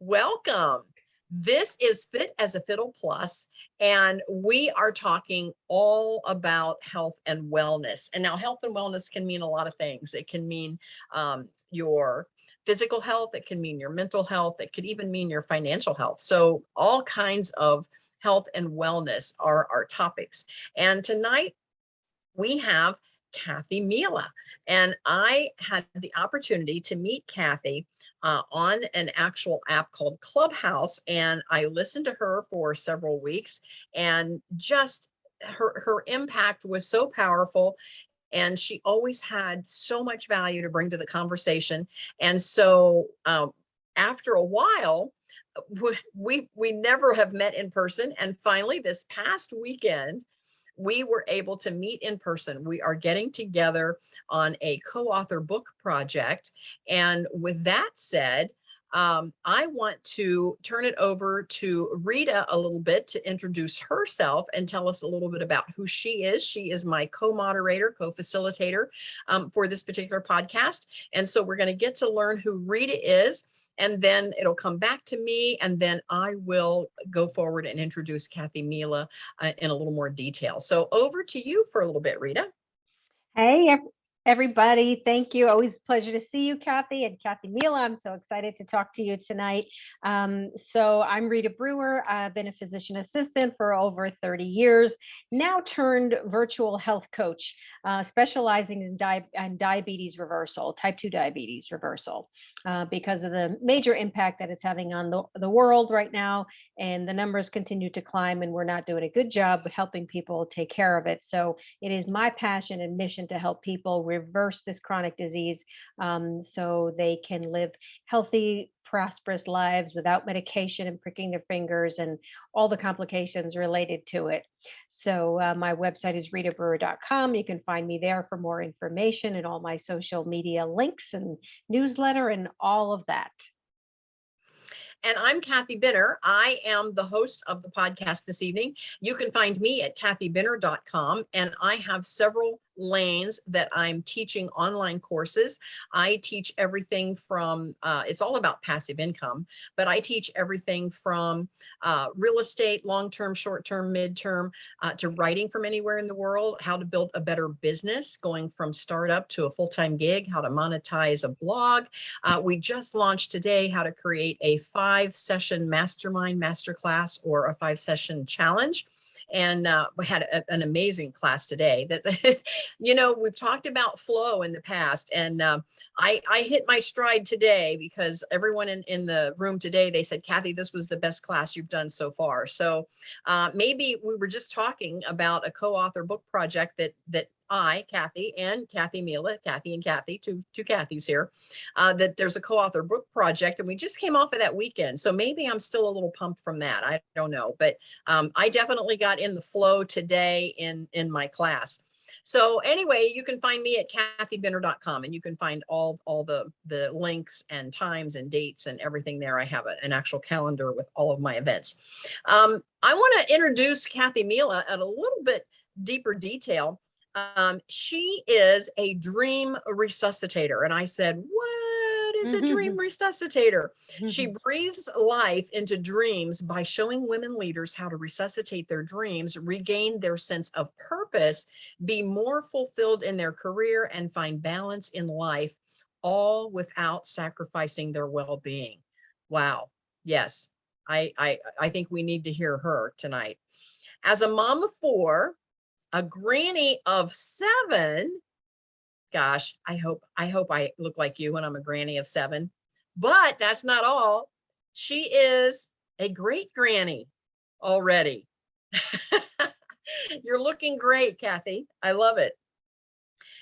Welcome. This is Fit as a Fiddle Plus, and we are talking all about health and wellness. And now, health and wellness can mean a lot of things. It can mean your physical health, it can mean your mental health, it could even mean your financial health. So, all kinds of health and wellness are our topics. And tonight, we have Kathy Mela. And I had the opportunity to meet Kathy on an actual app called Clubhouse. And I listened to her for several weeks, and just her impact was so powerful. And she always had so much value to bring to the conversation. And so after a while, we never have met in person. And finally, this past weekend, we were able to meet in person. We are getting together on a co-author book project. And with that said, I want to turn it over to Rita a little bit to introduce herself and tell us a little bit about who she is. She is my co-moderator, co-facilitator for this particular podcast. And so we're going to get to learn who Rita is, and then it'll come back to me, and then I will go forward and introduce Kathy Mela in a little more detail. So over to you for a little bit, Rita. Hey, everybody. Thank you. Always a pleasure to see you, Kathy and Kathy Mela. I'm so excited to talk to you tonight. So I'm Rita Brewer. I've been a physician assistant for over 30 years, now turned virtual health coach, specializing in diabetes reversal, type 2 diabetes reversal, because of the major impact that it's having on the world right now. And the numbers continue to climb, and we're not doing a good job of helping people take care of it. So it is my passion and mission to help people reverse this chronic disease, so they can live healthy, prosperous lives without medication and pricking their fingers and all the complications related to it. So my website is ritabrewer.com. You can find me there for more information and all my social media links and newsletter and all of that. And I'm Kathy Binner. I am the host of the podcast this evening. You can find me at kathybinner.com, and I have several lanes that I'm teaching online courses. I teach everything from, it's all about passive income, but I teach everything from real estate, long-term, short-term, midterm, to writing from anywhere in the world, how to build a better business, going from startup to a full-time gig, how to monetize a blog. We just launched today how to create a 5-session mastermind masterclass or a 5-session challenge. And we had an amazing class today that, we've talked about flow in the past. And I hit my stride today because everyone in the room today, they said, Kathy, this was the best class you've done so far. So maybe we were just talking about a co-author book project that I, Kathy, and Kathy Mela, Kathy and Kathy, two Kathys here, that there's a co-author book project, and we just came off of that weekend. So maybe I'm still a little pumped from that. I don't know, but I definitely got in the flow today in my class. So anyway, you can find me at kathybinner.com, and you can find all the links and times and dates and everything there. I have an actual calendar with all of my events. I want to introduce Kathy Mela at a little bit deeper detail. She is a dream resuscitator. And I said, what is a dream resuscitator? She breathes life into dreams by showing women leaders how to resuscitate their dreams, regain their sense of purpose, be more fulfilled in their career, and find balance in life, all without sacrificing their well-being. Wow. Yes. I think we need to hear her tonight. As a mom of 4, a granny of 7. Gosh, I hope I look like you when I'm a granny of 7. But that's not all. She is a great granny already. You're looking great, Kathy. I love it.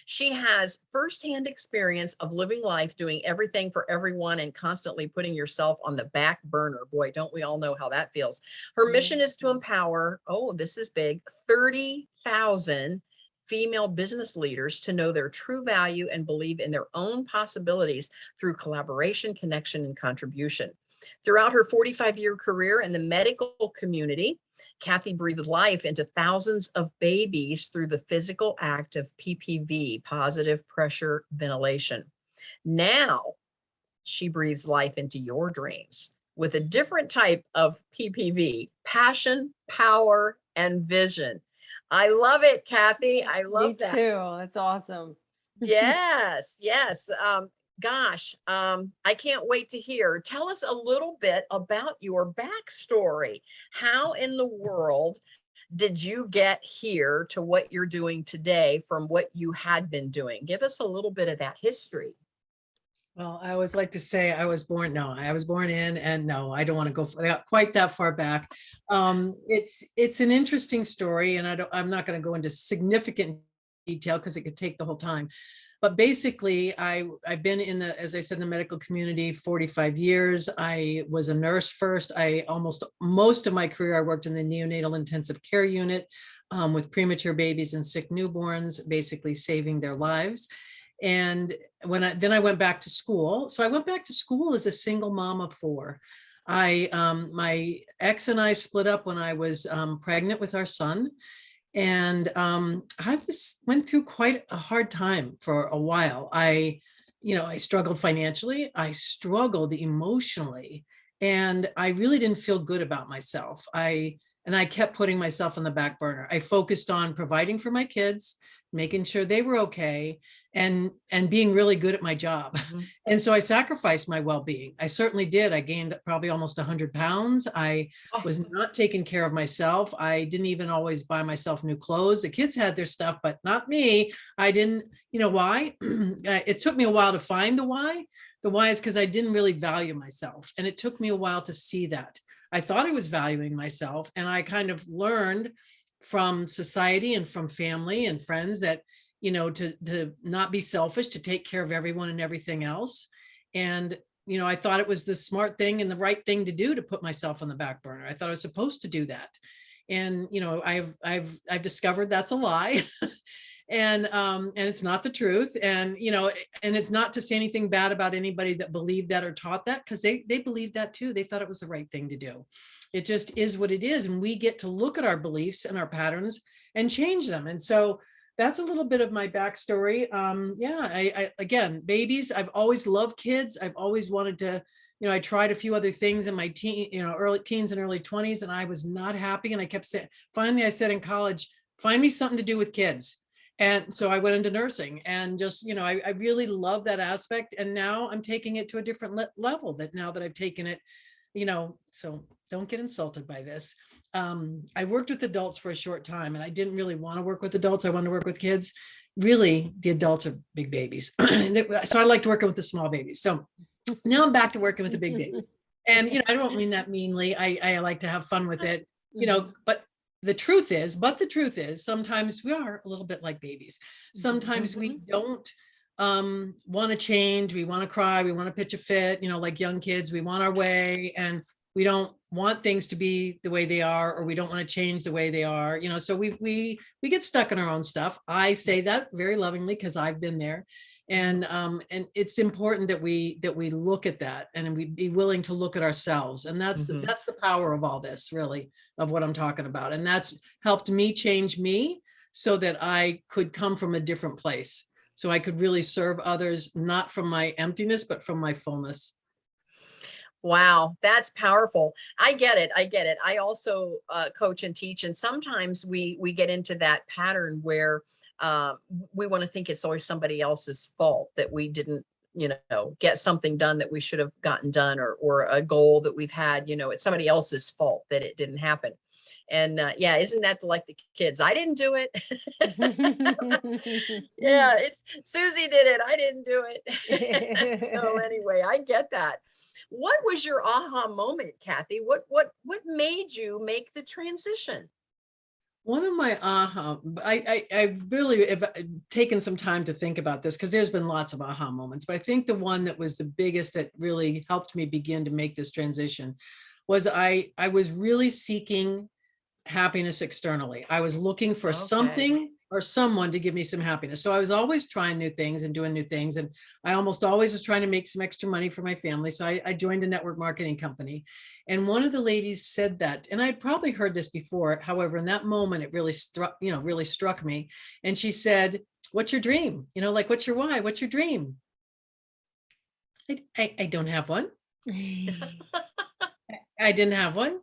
She has firsthand experience of living life, doing everything for everyone, and constantly putting yourself on the back burner. Boy, don't we all know how that feels. Her mission is to empower, this is big, 30,000 female business leaders to know their true value and believe in their own possibilities through collaboration, connection, and contribution. Throughout her 45-year career in the medical community, Kathy breathed life into thousands of babies through the physical act of PPV, positive pressure ventilation. Now she breathes life into your dreams with a different type of PPV: passion, power, and vision. I love it, Kathy. I Me love that. too. It's awesome. Yes, yes. Gosh, I can't wait to hear. Tell us a little bit about your backstory. How in the world did you get here to what you're doing today from what you had been doing? Give us a little bit of that history. Well, I always like to say I was born, no, I was born in, and no, I don't want to go quite that far back. It's an interesting story, and I'm not going to go into significant detail because it could take the whole time. But basically, I've been in the, as I said, in the medical community 45 years. I was a nurse first. Most of my career, I worked in the neonatal intensive care unit with premature babies and sick newborns, basically saving their lives. And then I went back to school. So I went back to school as a single mom of four. My ex and I split up when I was pregnant with our son. And I went through quite a hard time for a while. I struggled financially. I struggled emotionally, and I really didn't feel good about myself. I kept putting myself on the back burner. I focused on providing for my kids, making sure they were okay, and being really good at my job. Mhm. And so I sacrificed my well-being. I certainly did. I gained probably almost 100 pounds. I Oh, was not taking care of myself. I didn't even always buy myself new clothes. The kids had their stuff, but not me. I didn't, why? It took me a while to find the why. The why is because I didn't really value myself. And it took me a while to see that. I thought I was valuing myself, and I kind of learned from society and from family and friends that, to not be selfish, to take care of everyone and everything else. And, I thought it was the smart thing and the right thing to do to put myself on the back burner. I thought I was supposed to do that. And, I've discovered that's a lie. And it's not the truth. And, and it's not to say anything bad about anybody that believed that or taught that, because they believed that too. They thought it was the right thing to do. It just is what it is. And we get to look at our beliefs and our patterns and change them. And so that's a little bit of my backstory. Again, babies, I've always loved kids. I've always wanted to, I tried a few other things in my early teens and early 20s, and I was not happy. And I kept saying, finally, I said in college, find me something to do with kids. And so I went into nursing, and just, I really love that aspect. And now I'm taking it to a different level, that now that I've taken it, so don't get insulted by this. I worked with adults for a short time, and I didn't really want to work with adults. I wanted to work with kids. Really, the adults are big babies. So I liked working with the small babies. So now I'm back to working with the big babies. And, I don't mean that meanly. I like to have fun with it, but the truth is, sometimes we are a little bit like babies. Sometimes we don't want to change. We want to cry. We want to pitch a fit, like young kids. We want our way, and we don't want things to be the way they are, or we don't want to change the way they are. So we get stuck in our own stuff. I say that very lovingly because I've been there. And it's important that we look at that, and we be willing to look at ourselves. And that's the power of all this, really, of what I'm talking about. And that's helped me change me so that I could come from a different place. So I could really serve others, not from my emptiness, but from my fullness. wow, that's powerful. I get it. I also coach and teach, and sometimes we get into that pattern where we want to think it's always somebody else's fault that we didn't, get something done that we should have gotten done, or a goal that we've had. It's somebody else's fault that it didn't happen. And yeah, isn't that like the kids? I didn't do it. Yeah, it's Susie did it. I didn't do it. So anyway, I get that. What was your aha moment, Kathy? What made you make the transition? One of my I really have taken some time to think about this, because there's been lots of aha moments, but I think the one that was the biggest that really helped me begin to make this transition was I was really seeking happiness externally. I was looking for something or someone to give me some happiness. So I was always trying new things and doing new things. And I almost always was trying to make some extra money for my family. So I joined a network marketing company. And one of the ladies said that, and I'd probably heard this before. However, in that moment, it really struck me. And she said, "What's your dream? Like, what's your why? What's your dream?" I don't have one. I didn't have one.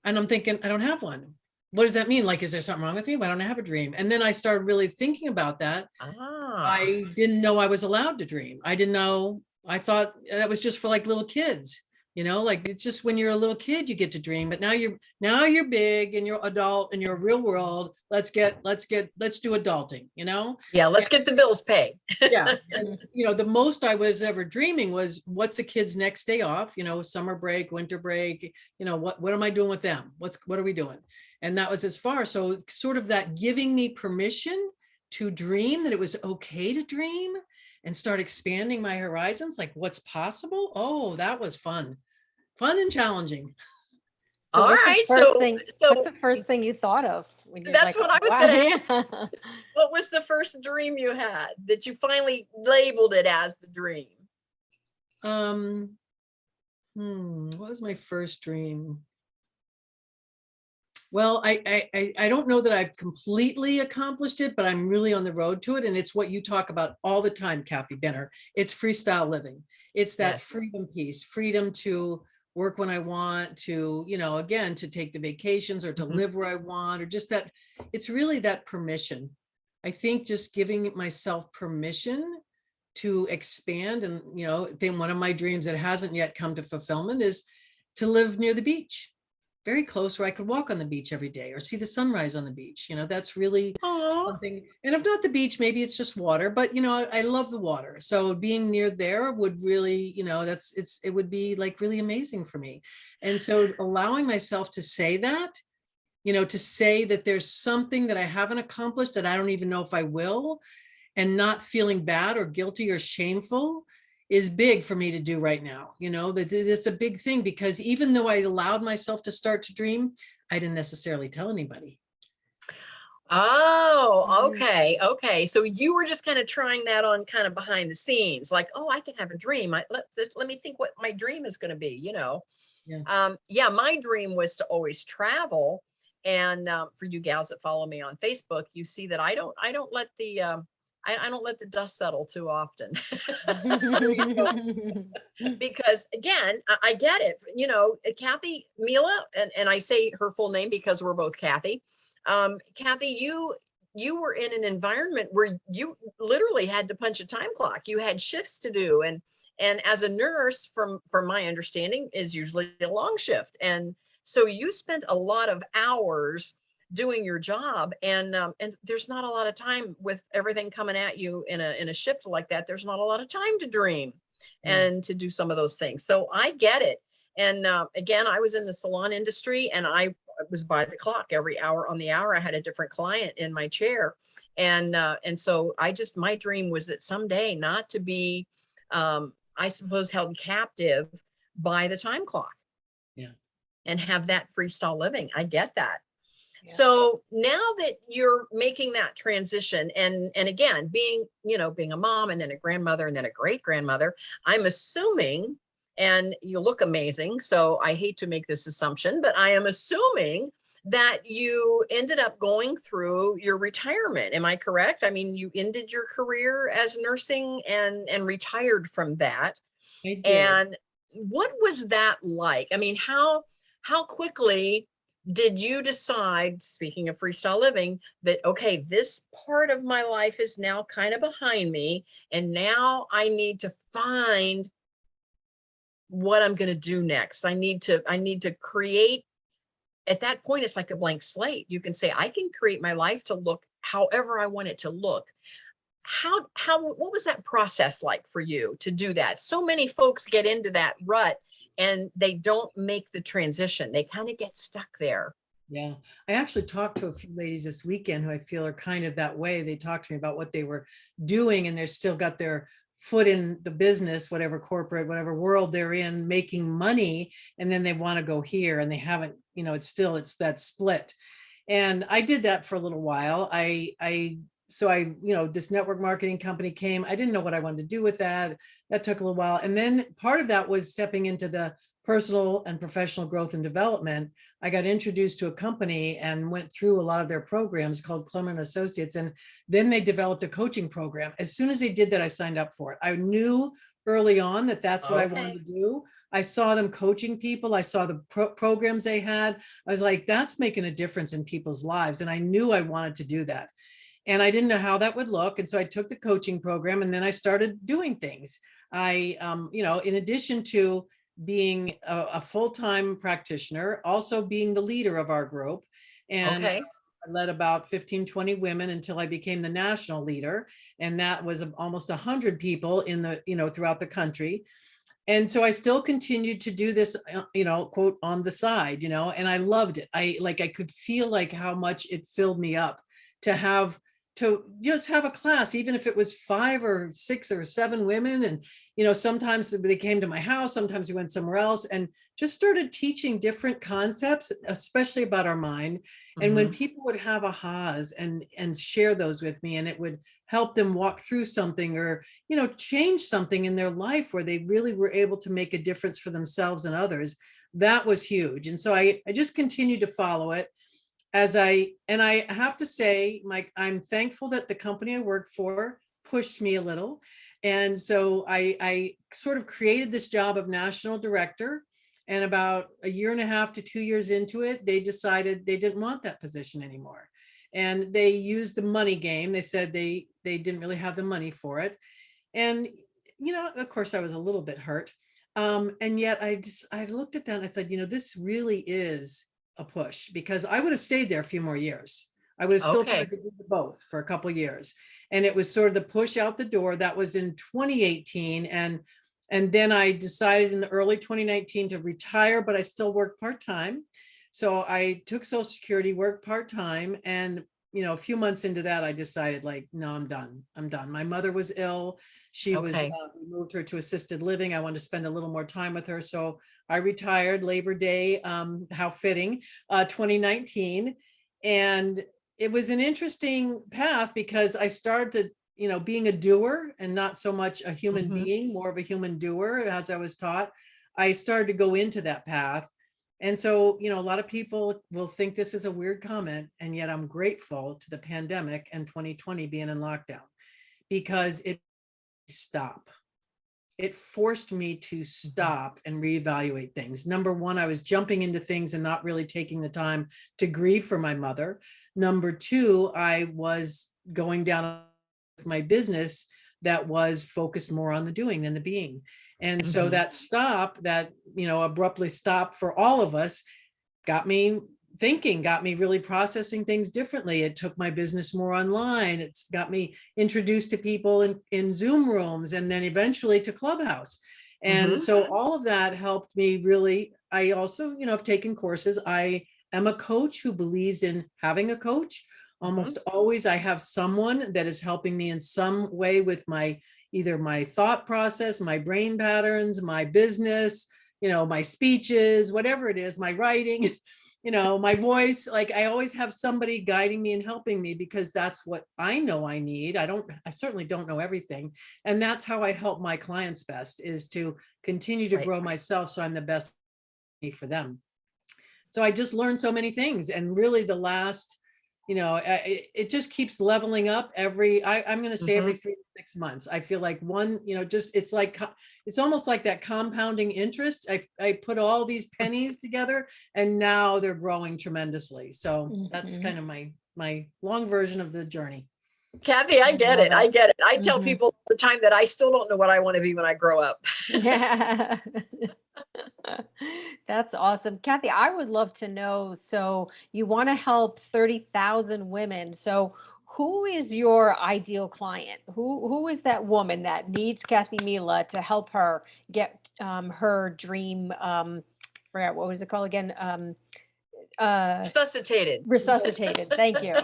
And I'm thinking, I don't have one. What does that mean? Like, is there something wrong with me? Why don't I have a dream? And then I started really thinking about that. Ah, I didn't know I was allowed to dream. I didn't know. I thought that was just for like little kids, like it's just when you're a little kid, you get to dream, but now you're big and you're adult and you're real world. Let's do adulting, yeah, let's get the bills paid. yeah. And, the most I was ever dreaming was what's the kids' next day off, summer break, winter break, what am I doing with them? What are we doing? And that was as far. So sort of that giving me permission to dream, that it was okay to dream and start expanding my horizons, like what's possible. Oh, that was fun and challenging. So All what's the right. first thing- So what's the first thing you thought of when you're that's like, what I was wow, going to yeah. what was the first dream you had that you finally labeled it as the dream? What was my first dream? Well, I don't know that I've completely accomplished it, but I'm really on the road to it. And it's what you talk about all the time, Kathy Benner. It's freestyle living. It's that Yes. freedom piece, freedom to work when I want, to, again, to take the vacations or to live where I want, or just that. It's really that permission. I think just giving myself permission to expand. And, then one of my dreams that hasn't yet come to fulfillment is to live near the beach, very close, where I could walk on the beach every day or see the sunrise on the beach. That's really something. And if not the beach, maybe it's just water, but I love the water. So being near there would really, it would be like really amazing for me. And so allowing myself to say that, to say that there's something that I haven't accomplished that I don't even know if I will, and not feeling bad or guilty or shameful is big for me to do right now. That it's a big thing, because even though I allowed myself to start to dream, I didn't necessarily tell anybody. Oh, okay. So you were just kind of trying that on kind of behind the scenes, like, oh, I can have a dream. Let me think what my dream is going to be, Yeah. My dream was to always travel. And for you gals that follow me on Facebook, you see that I don't let the I don't let the dust settle too often. Because again, I get it. Kathy Mela, and I say her full name because we're both Kathy. Kathy, you were in an environment where you literally had to punch a time clock. You had shifts to do, and as a nurse, from my understanding, is usually a long shift, and so you spent a lot of hours doing your job, and there's not a lot of time with everything coming at you in a shift like that. There's not a lot of time to dream and to do some of those things. So I get it. And again, I was in the salon industry, and I was by the clock. Every hour on the hour, I had a different client in my chair. And so my dream was that someday not to be, I suppose, held captive by the time clock. Yeah. And have that freestyle living. I get that. Yeah. So now that you're making that transition, and again, being a mom, and then a grandmother, and then a great grandmother, I'm assuming, and you look amazing, so I hate to make this assumption, but I am assuming that you ended up going through your retirement. Am I correct? I mean, you ended your career as nursing and retired from that. I did. And what was that like? I mean, how quickly did you decide, speaking of freestyle living, that, okay, this part of my life is now kind of behind me, and now I need to find what I'm going to do next? I need to create. At that point, it's like a blank slate. You can say, I can create my life to look however I want it to look. What was that process like for you to do that? So many folks get into that rut and they don't make the transition. They kind of get stuck there. Yeah. I actually talked to a few ladies this weekend who I feel are kind of that way. They talked to me about what they were doing, and they're still got their foot in the business, whatever corporate, whatever world they're in, making money. And then they want to go here, and they haven't, it's that split. And I did that for a little while. So this network marketing company came. I didn't know what I wanted to do with that. That took a little while. And then part of that was stepping into the personal and professional growth and development. I got introduced to a company and went through a lot of their programs called Clement Associates. And then they developed a coaching program. As soon as they did that, I signed up for it. I knew early on that that's what I wanted Okay. to do. I saw them coaching people. I saw the programs they had. I was like, that's making a difference in people's lives. And I knew I wanted to do that. And I didn't know how that would look. And so I took the coaching program and then I started doing things. In addition to being a full-time practitioner, also being the leader of our group. And Okay. I led about 15, 20 women until I became the national leader. And that was almost 100 people in the, throughout the country. And so I still continued to do this, quote, on the side, and I loved it. I could feel like how much it filled me up to just have a class, even if it was 5 or 6 or 7 women. And, sometimes they came to my house, sometimes we went somewhere else and just started teaching different concepts, especially about our mind. And when Mhm. people would have ahas and share those with me, and it would help them walk through something or, change something in their life where they really were able to make a difference for themselves and others, that was huge. And so I just continued to follow it. And I have to say, Mike, I'm thankful that the company I worked for pushed me a little. And so I sort of created this job of national director. And about a year and a half to 2 years into it, they decided they didn't want that position anymore. And they used the money game. They said they didn't really have the money for it. And, of course, I was a little bit hurt. And yet I looked at that and I thought, this really is a push, because I would have stayed there a few more years. I would have still Okay. tried to do both for a couple of years. And it was sort of the push out the door. That was in 2018. And then I decided in the early 2019 to retire, but I still worked part-time. So I took Social Security, worked part-time, and a few months into that, I decided, like, no, I'm done. My mother was ill. Okay. We moved her to assisted living. I wanted to spend a little more time with her. So I retired Labor Day, how fitting, 2019. And it was an interesting path because I started to, being a doer and not so much a human Mhm. being, more of a human doer, as I was taught. I started to go into that path. And so, a lot of people will think this is a weird comment, and yet I'm grateful to the pandemic and 2020 being in lockdown, because it forced me to stop and reevaluate things. Number one, I was jumping into things and not really taking the time to grieve for my mother. Number two, I was going down with my business that was focused more on the doing than the being. And so Mhm. that stop, that, abruptly stopped for all of us, got me thinking, got me really processing things differently. It took my business more online. It's got me introduced to people in Zoom rooms, and then eventually to Clubhouse. And Mhm. so all of that helped me really. I also, have taken courses. I am a coach who believes in having a coach. Mhm. Almost always I have someone that is helping me in some way with either my thought process, my brain patterns, my business, my speeches, whatever it is, my writing, my voice. Like, I always have somebody guiding me and helping me, because that's what I know I need. I certainly don't know everything. And that's how I help my clients best, is to continue to Right. grow myself so I'm the best for them. So I just learned so many things. And really the last, it just keeps leveling up I'm going to say every Mhm. 3 to 6 months. I feel like one, just, it's almost like that compounding interest. I put all these pennies together and now they're growing tremendously. So that's Mhm. kind of my long version of the journey. Kathy, I get Love it. I it. get it. I tell Mhm. people all the time that I still don't know what I want to be when I grow up. Yeah. That's awesome. Kathy, I would love to know, so you want to help 30,000 women. So who is your ideal client? Who is that woman that needs Kathy Mela to help her get her dream forgot what was it called again? Uh Resuscitated. resuscitated. Thank you.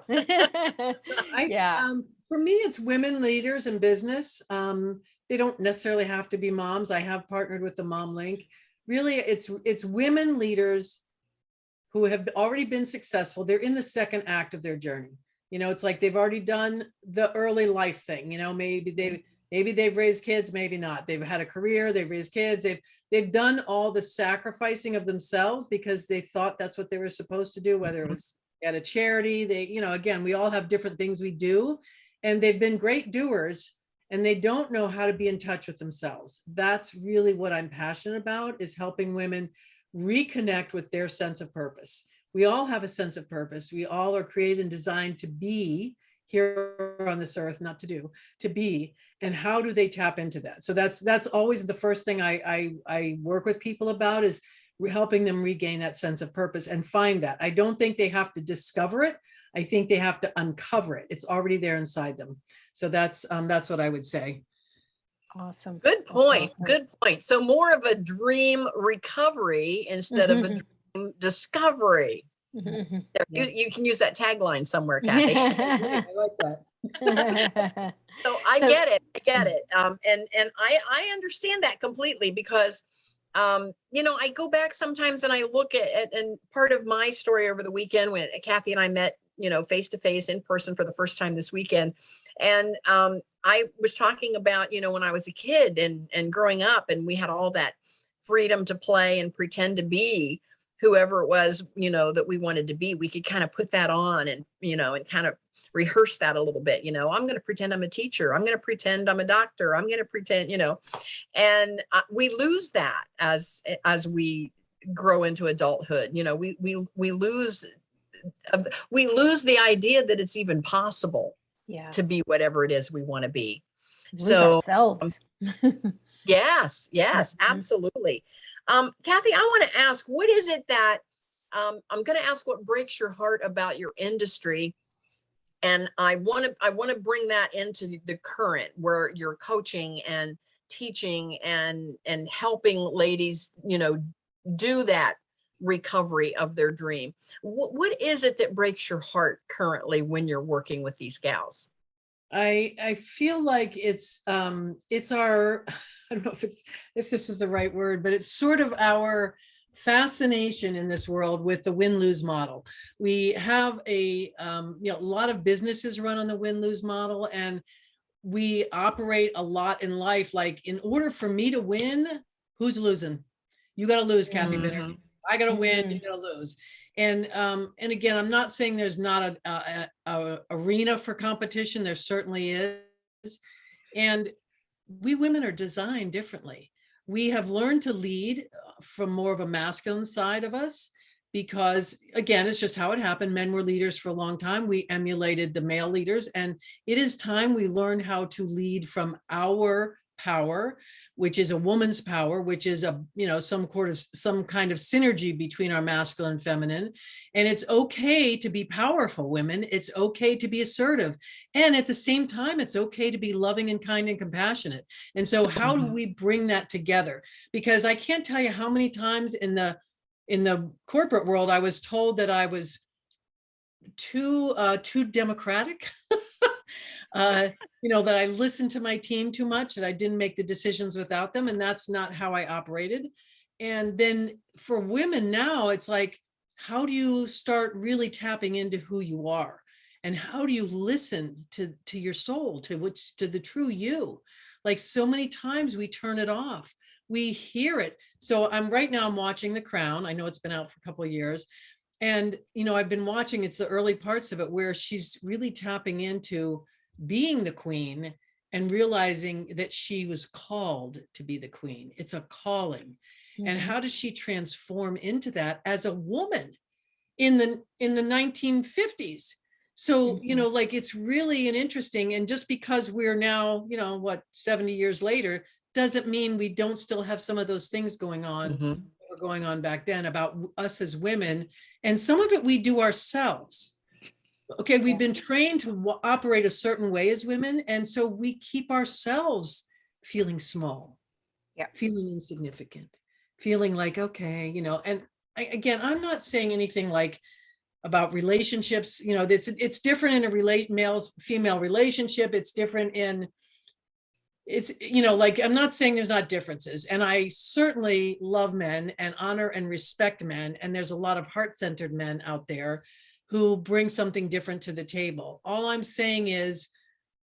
Yeah. For me, it's women leaders in business. They don't necessarily have to be moms. I have partnered with the Mom Link. Really, it's women leaders who have already been successful. They're in the second act of their journey. It's like they've already done the early life thing. Maybe they've raised kids, maybe not. They've had a career, they've raised kids, they've done all the sacrificing of themselves because they thought that's what they were supposed to do, whether it was at a charity. Again, we all have different things we do, and they've been great doers. and they don't know how to be in touch with themselves. That's really what I'm passionate about, is helping women reconnect with their sense of purpose. We all have a sense of purpose. We all are created and designed to be here on this earth, not to do, to be. And how do they tap into that? So that's always the first thing I work with people about, is helping them regain that sense of purpose and find that. I don't think they have to discover it. I think they have to uncover it. It's already there inside them. So that's what I would say. Awesome. Good point. Awesome. Good point. So more of a dream recovery instead of a dream discovery. Mhm. You can use that tagline somewhere, Kathy. I like that. So I So- get it. I get it. And I understand that completely, because I go back sometimes and I look at and part of my story over the weekend, when Kathy and I met, face to face in person for the first time this weekend. And I was talking about, when I was a kid and growing up, and we had all that freedom to play and pretend to be whoever it was, that we wanted to be. We could kind of put that on and, and kind of rehearse that a little bit. I'm going to pretend I'm a teacher. I'm going to pretend I'm a doctor. I'm going to pretend, and we lose that as we grow into adulthood. We lose the idea that it's even possible to be whatever it is we want to be. Lose So ourselves. yes, Mhm. absolutely. Kathy, I want to ask, what is it that I'm going to ask what breaks your heart about your industry? And I want to bring that into the current, where you're coaching and teaching and helping ladies, do that recovery of their dream. What is it that breaks your heart currently when you're working with these gals? I feel like it's our, I don't know if this is the right word, but it's sort of our fascination in this world with the win-lose model. We have a lot of businesses run on the win-lose model, and we operate a lot in life. Like, in order for me to win, who's losing? You got to lose, Kathy Bitter. Mhm. I got to win, you got to lose. And again, I'm not saying there's not a arena for competition. There certainly is. And we women are designed differently. We have learned to lead from more of a masculine side of us, because again, it's just how it happened. Men were leaders for a long time. We emulated the male leaders, and it is time we learn how to lead from our power, which is a woman's power, which is some kind of synergy between our masculine and feminine. And it's okay to be powerful women. It's okay to be assertive. And at the same time, it's okay to be loving and kind and compassionate. And so how do we bring that together? Because I can't tell you how many times in the corporate world, I was told that I was too democratic. That I listened to my team too much, that I didn't make the decisions without them. And that's not how I operated. And then for women now, it's like, how do you start really tapping into who you are? And how do you listen to your soul, to the true you? Like, so many times we turn it off. We hear it. So I'm watching The Crown. I know it's been out for a couple of years. And, I've been watching, it's the early parts of it where she's really tapping into being the queen and realizing that she was called to be the queen. It's a calling. And how does she transform into that as a woman in the 1950s? So, it's really an interesting, and just because we're now, 70 years later, doesn't mean we don't still have some of those things going on, that were going on back then about us as women. And some of it we do ourselves. Okay, we've been trained to operate a certain way as women, and so we keep ourselves feeling small, feeling insignificant, feeling like, okay, and again, I'm not saying anything like about relationships, it's different in a male-female relationship. It's different in, I'm not saying there's not differences, and I certainly love men and honor and respect men, and there's a lot of heart-centered men out there who bring something different to the table. All I'm saying is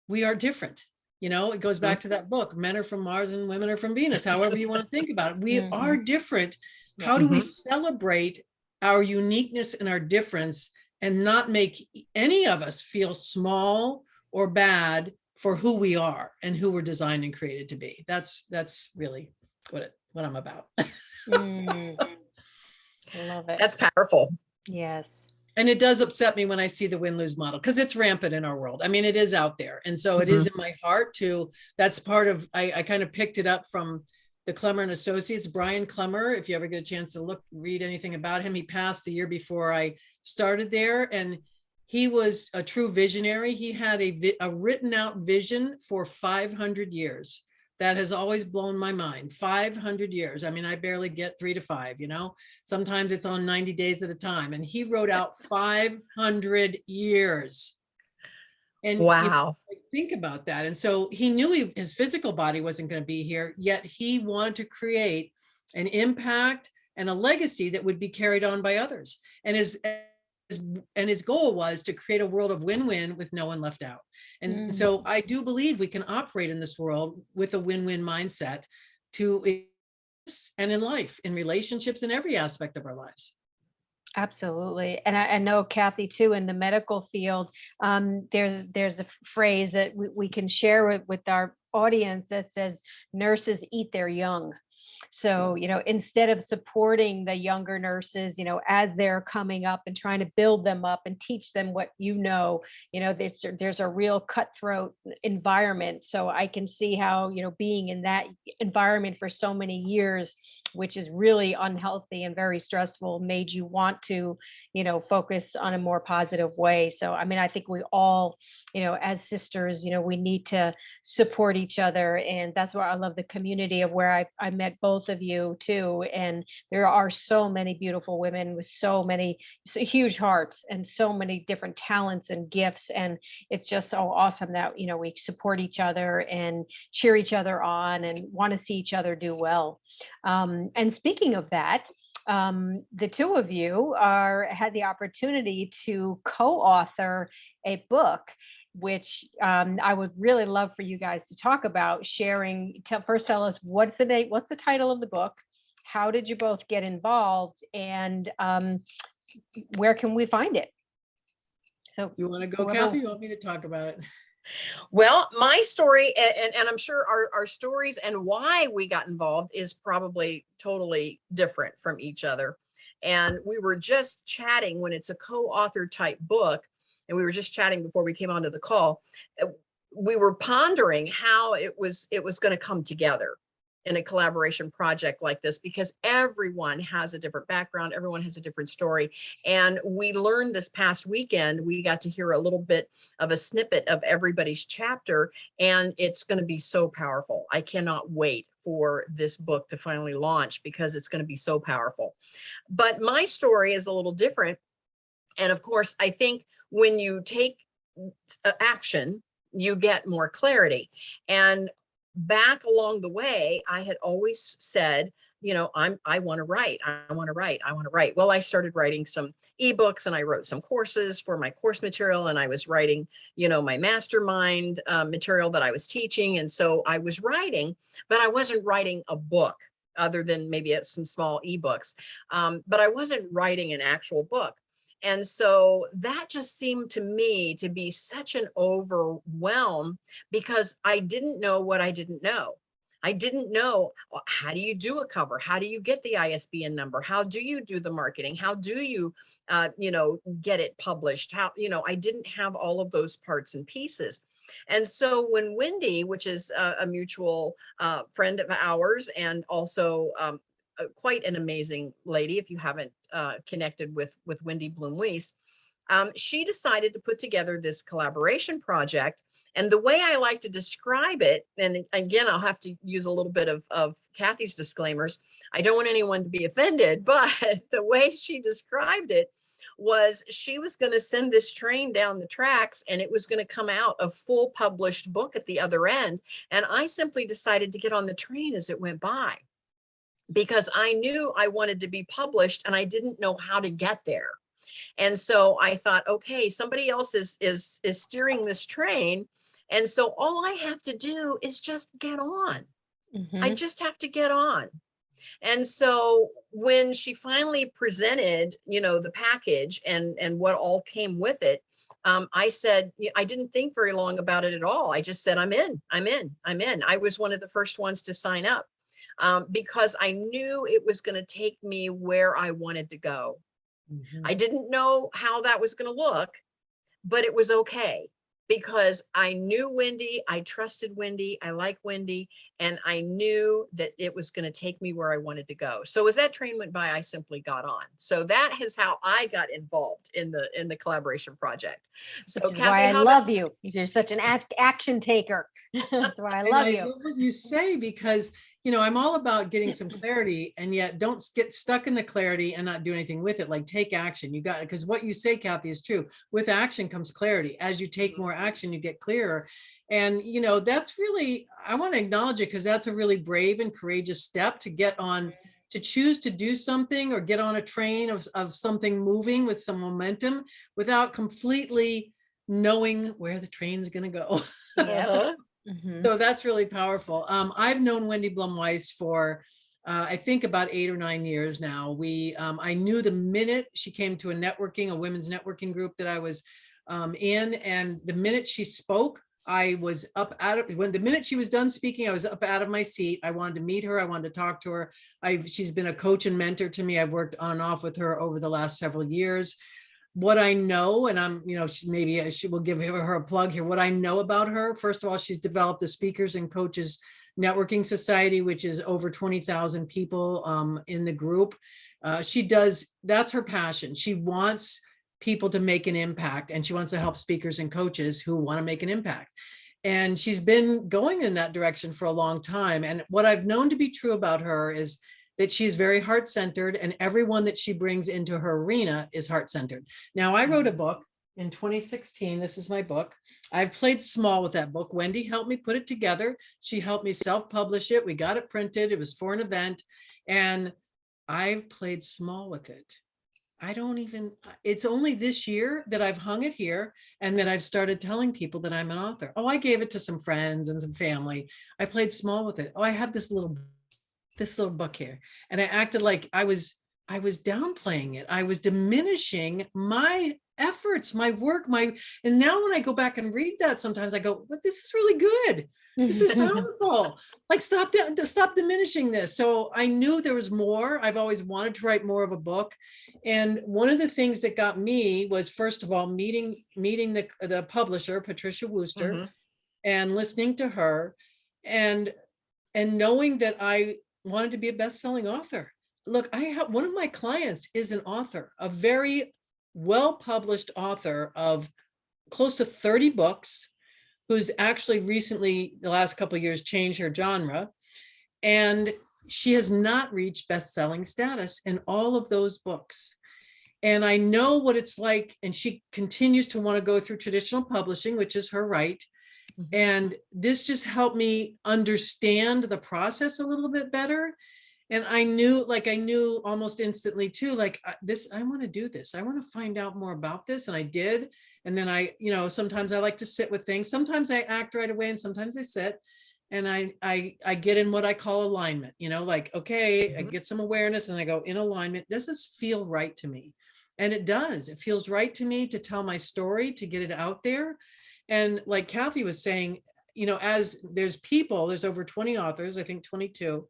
we are different. It goes back to that book, Men Are From Mars and Women Are From Venus, however you want to think about it. We are different. How do we celebrate our uniqueness and our difference and not make any of us feel small or bad for who we are and who we're designed and created to be. That's really what I'm about. Mm, love it. That's powerful. Yes. And it does upset me when I see the win-lose model, because it's rampant in our world. I mean, it is out there. And so it is in my heart to, that's part of, I kind of picked it up from the Clemmer and Associates. Brian Clemmer, if you ever get a chance to read anything about him, he passed the year before I started there. And he was a true visionary. He had a written out vision for 500 years. That has always blown my mind. 500 years. I mean, I barely get 3 to 5, you know, sometimes it's on 90 days at a time. And he wrote out 500 years. And Wow. think about that. And so he knew his physical body wasn't going to be here, yet he wanted to create an impact and a legacy that would be carried on by others. And his goal was to create a world of win-win with no one left out. And so I do believe we can operate in this world with a win-win mindset and in life, in relationships, in every aspect of our lives. Absolutely. And I know, Kathy, too, in the medical field, there's a phrase that we can share with our audience that says, nurses eat their young. So, you know, instead of supporting the younger nurses, you know, as they're coming up and trying to build them up and teach them what, you know, there's a real cutthroat environment. So I can see how, you know, being in that environment for so many years, which is really unhealthy and very stressful, made you want to, you know, focus on a more positive way. So, I mean, I think we all, you know, as sisters, you know, we need to support each other. And that's why I love the community of where I met both of you too. And there are so many beautiful women with so huge hearts and so many different talents and gifts. And it's just so awesome that, you know, we support each other and cheer each other on and want to see each other do well. And speaking of that, the two of you had the opportunity to co-author a book, which I would really love for you guys to talk about, sharing. First tell us what's the title of the book, how did you both get involved, and where can we find it? So you want to go, Kathy? You want me to talk about it? Well, my story, and I'm sure our stories and why we got involved is probably totally different from each other. And we were just chatting when it's a co-author type book, and we were just chatting before we came onto the call. We were pondering how it was going to come together in a collaboration project like this, because everyone has a different background, everyone has a different story. And we learned this past weekend, we got to hear a little bit of a snippet of everybody's chapter, and it's going to be so powerful. I cannot wait for this book to finally launch, because it's going to be so powerful. But my story is a little different. And of course, I think when you take action, you get more clarity. And back along the way, I had always said, you know, I want to write. Well, I started writing some ebooks, and I wrote some courses for my course material, and I was writing, you know, my mastermind material that I was teaching. And so I was writing, but I wasn't writing a book, other than maybe some small ebooks. But I wasn't writing an actual book. And so that just seemed to me to be such an overwhelm, because I didn't know what I didn't know. I didn't know, how do you do a cover? How do you get the ISBN number? How do you do the marketing? How do you, you know, get it published? How, you know, I didn't have all of those parts and pieces. And so when Wendy, which is a mutual friend of ours, and also quite an amazing lady, if you haven't connected with Wendy Bloom-Weiss, she decided to put together this collaboration project. And the way I like to describe it, and again, I'll have to use a little bit of Kathy's disclaimers. I don't want anyone to be offended, but the way she described it was, she was going to send this train down the tracks, and it was going to come out a full published book at the other end. And I simply decided to get on the train as it went by, because I knew I wanted to be published, and I didn't know how to get there. And so I thought, okay, somebody else is steering this train. And so all I have to do is just get on. I just have to get on. And so when she finally presented, you know, the package and what all came with it, I said, I didn't think very long about it at all. I just said, I'm in. I was one of the first ones to sign up because I knew it was going to take me where I wanted to go. Mhm. I didn't know how that was going to look, but it was okay because I knew Wendy, I trusted Wendy, I like Wendy, and I knew that it was going to take me where I wanted to go. So as that train went by, I simply got on. So that is how I got involved in the collaboration project. So Which is Kathy, why I how love you. You're such an action taker. That's why I And love I you. love what you say, because, I'm all about getting some clarity, and yet don't get stuck in the clarity and not do anything with it. Like, take action. You got it. Because what you say, Kathy, is true. With action comes clarity. As you take more action, you get clearer. And, that's really, I want to acknowledge it, because that's a really brave and courageous step to get on, to choose to do something or get on a train of something moving with some momentum without completely knowing where the train's going to go. uh-huh. Mhm. So that's really powerful. I've known Wendy Blum-Weiss for, I think, about 8 or 9 years now. I knew the minute she came to a women's networking group that I was in, and the minute she spoke, I was the minute she was done speaking, I was up out of my seat. I wanted to meet her. I wanted to talk to her. She's been a coach and mentor to me. I've worked on and off with her over the last several years. What I know, and she will give her a plug here. What I know about her, first of all, she's developed the Speakers and Coaches Networking Society, which is over 20,000 people in the group. That's her passion. She wants people to make an impact, and she wants to help speakers and coaches who want to make an impact. And she's been going in that direction for a long time. And what I've known to be true about her is that she's very heart-centered, and everyone that she brings into her arena is heart-centered. Now, I wrote a book in 2016. This is my book. I've played small with that book. Wendy helped me put it together. She helped me self-publish it. We got it printed. It was for an event, and I've played small with it. It's only this year that I've hung it here and that I've started telling people that I'm an author. Oh, I gave it to some friends and some family. I played small with it. Oh, I have this little book here. And I acted like I was downplaying it. I was diminishing my efforts, my work, and now when I go back and read that, sometimes I go, but this is really good. This is powerful. Like, stop diminishing this. So I knew there was more. I've always wanted to write more of a book. And one of the things that got me was, first of all, meeting the publisher, Patricia Wooster, Mhm. and listening to her, and knowing that I wanted to be a best-selling author. Look, one of my clients is an author, a very well-published author of close to 30 books, who's actually recently, the last couple of years, changed her genre. And she has not reached best-selling status in all of those books. And I know what it's like. And she continues to want to go through traditional publishing, which is her right. And this just helped me understand the process a little bit better. And I knew almost instantly too, I want to do this. I want to find out more about this. And I did. And then sometimes I like to sit with things. Sometimes I act right away, and sometimes I sit, and I get in what I call alignment, okay, I get some awareness and I go in alignment. Does this feel right to me? And it does. It feels right to me to tell my story, to get it out there. And like Kathy was saying, as there's over 20 authors, I think 22,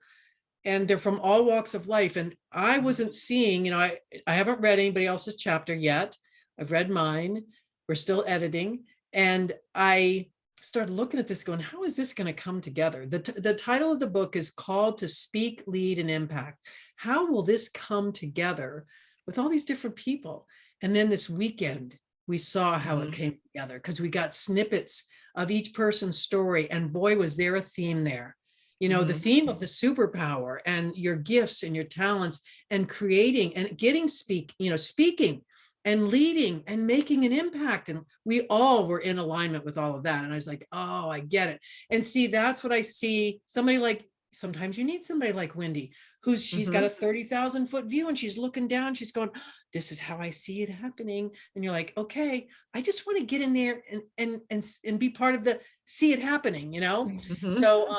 and they're from all walks of life. And I wasn't seeing, I haven't read anybody else's chapter yet. I've read mine. We're still editing. And I started looking at this going, how is this going to come together? The title of the book is called To Speak, Lead, and Impact. How will this come together with all these different people? And then this weekend, we saw how it came together, because we got snippets of each person's story, and boy, was there a theme there. The theme of the superpower and your gifts and your talents, and creating and speaking and leading and making an impact. And we all were in alignment with all of that. And I was like, oh, I get it. And see, that's what I see. Sometimes you need somebody like Wendy, she's got a 30,000 foot view, and she's looking down, she's going, this is how I see it happening. And you're like, okay, I just want to get in there and be part of the see it happening, So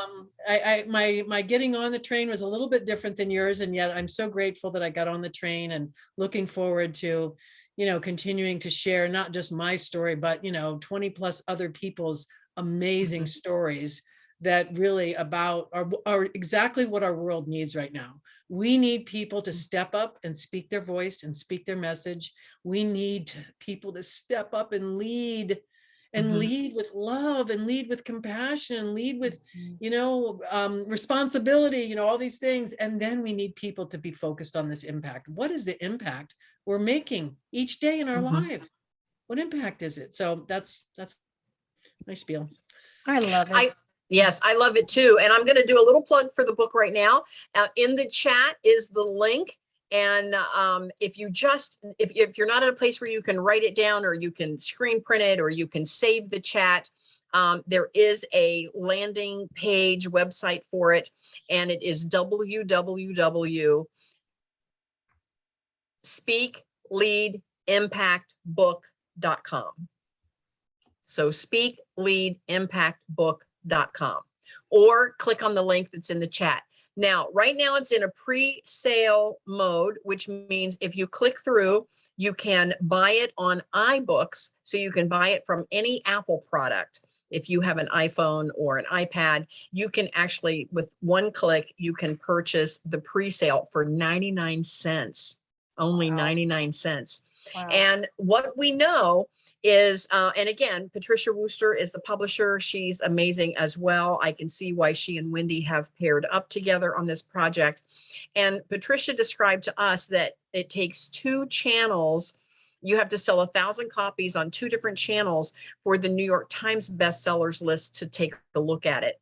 my getting on the train was a little bit different than yours. And yet I'm so grateful that I got on the train, and looking forward to, continuing to share not just my story, but 20 plus other people's amazing stories that really about are exactly what our world needs right now. We need people to step up and speak their voice and speak their message. We need people to step up and lead with love and lead with compassion and lead with, responsibility, all these things. And then we need people to be focused on this impact. What is the impact we're making each day in our lives? What impact is it? So that's my spiel. I love it. Yes, I love it too. And I'm going to do a little plug for the book right now. In the chat is the link. And if you're not at a place where you can write it down, or you can screen print it, or you can save the chat, there is a landing page website for it. And it is www.speakleadimpactbook.com. So speakleadimpactbook.com, or click on the link that's in the chat. Now, right now it's in a pre-sale mode, which means if you click through, you can buy it on iBooks. So you can buy it from any Apple product. If you have an iPhone or an iPad, you can actually, with one click, you can purchase the pre-sale for 99 cents, only 99 cents. Wow. And what we know is, and again, Patricia Wooster is the publisher. She's amazing as well. I can see why she and Wendy have paired up together on this project. And Patricia described to us that it takes 2 channels. You have to sell 1,000 copies on 2 different channels for the New York Times bestsellers list to take a look at it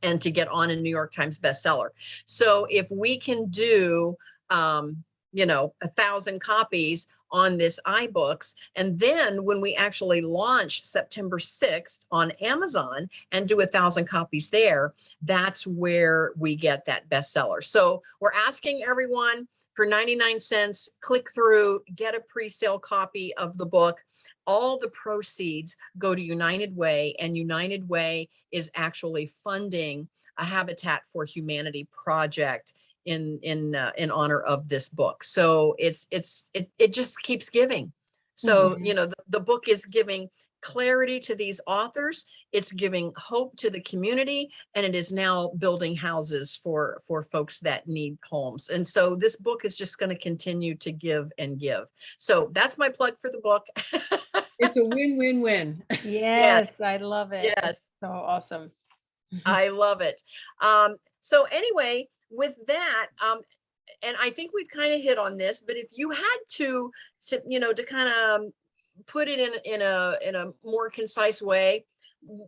and to get on a New York Times bestseller. So if we can do, 1,000 copies on this iBooks, and then when we actually launch September 6th on Amazon and do 1,000 copies there, that's where we get that bestseller. So we're asking everyone for 99 cents, click through, get a pre-sale copy of the book. All the proceeds go to United Way, and United Way is actually funding a Habitat for Humanity project in honor of this book. So it just keeps giving. So, the book is giving clarity to these authors. It's giving hope to the community, and it is now building houses for folks that need homes. And so this book is just going to continue to give and give. So that's my plug for the book. It's a win-win-win. Yes, I love it. Yes. It's so awesome. I love it. So anyway, with that, and I think we've kind of hit on this, but if you had to kind of put it in a more concise way,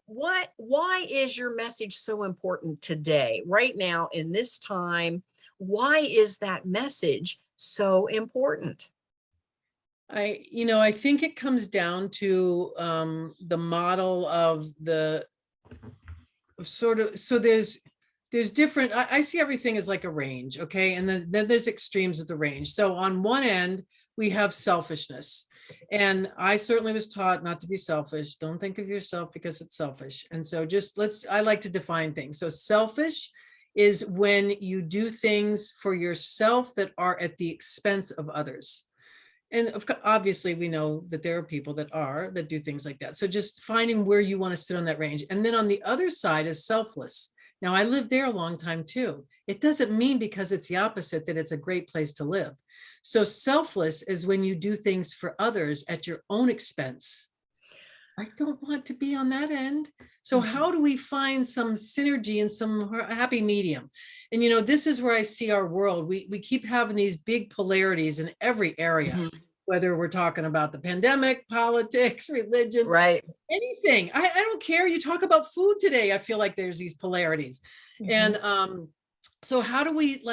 why is your message so important today, right now in this time? Why is that message so important? I think it comes down to the model of the sort of, so there's different, I see everything as like a range, okay? And then there's extremes of the range. So on one end, we have selfishness. And I certainly was taught not to be selfish. Don't think of yourself because it's selfish. And so I like to define things. So selfish is when you do things for yourself that are at the expense of others. And obviously we know that there are people that do things like that. So just finding where you want to sit on that range. And then on the other side is selfless. Now, I lived there a long time too. It doesn't mean because it's the opposite that it's a great place to live. So selfless is when you do things for others at your own expense. I don't want to be on that end. So how do we find some synergy and some happy medium? And, this is where I see our world. We keep having these big polarities in every area, whether we're talking about the pandemic, politics, religion, right? Anything. I don't care. You talk about food today. I feel like there's these polarities. And so how do we,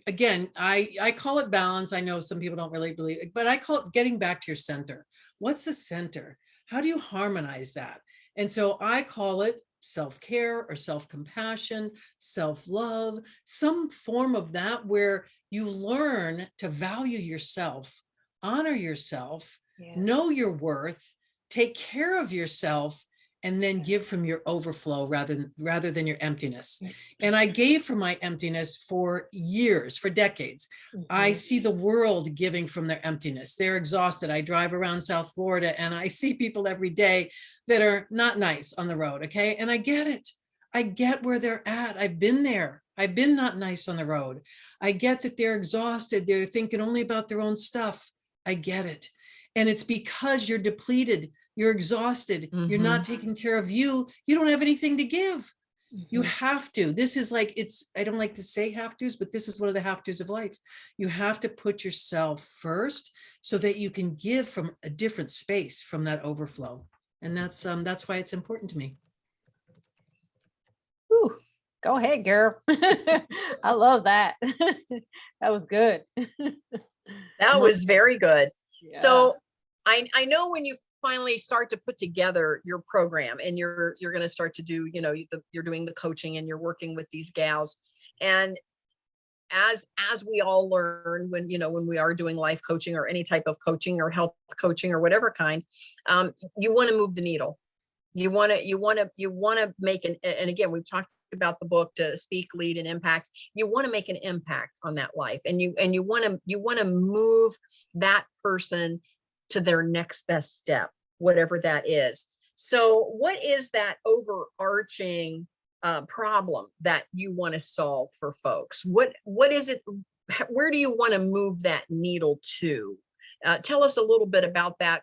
again, I call it balance. I know some people don't really believe it, but I call it getting back to your center. What's the center? How do you harmonize that? And so I call it self-care or self-compassion, self-love, some form of that where you learn to value yourself, honor yourself, know your worth, take care of yourself, and then give from your overflow rather than your emptiness. And I gave from my emptiness for years, for decades. I see the world giving from their emptiness. They're exhausted. I drive around South Florida and I see people every day that are not nice on the road. Okay. And I get it. I get where they're at. I've been there. I've been not nice on the road. I get that they're exhausted. They're thinking only about their own stuff. I get it. And it's because you're depleted. You're exhausted. You're not taking care of you. You don't have anything to give. You have to. This is like, I don't like to say have tos, but this is one of the have tos of life. You have to put yourself first so that you can give from a different space, from that overflow. And that's why it's important to me. Ooh, go ahead, girl. I love that. That was good. That was very good. Yeah. So I know when you finally start to put together your program and you're going to start to do, you're doing the coaching and you're working with these gals. And as we all learn when we are doing life coaching or any type of coaching or health coaching or whatever kind, you want to move the needle. You want to make and again, we've talked about the book To Speak, Lead, and Impact. You want to make an impact on that life, and you want to move that person to their next best step, whatever that is. So what is that overarching problem that you want to solve for folks? What is it? Where do you want to move that needle to? Tell us a little bit about that.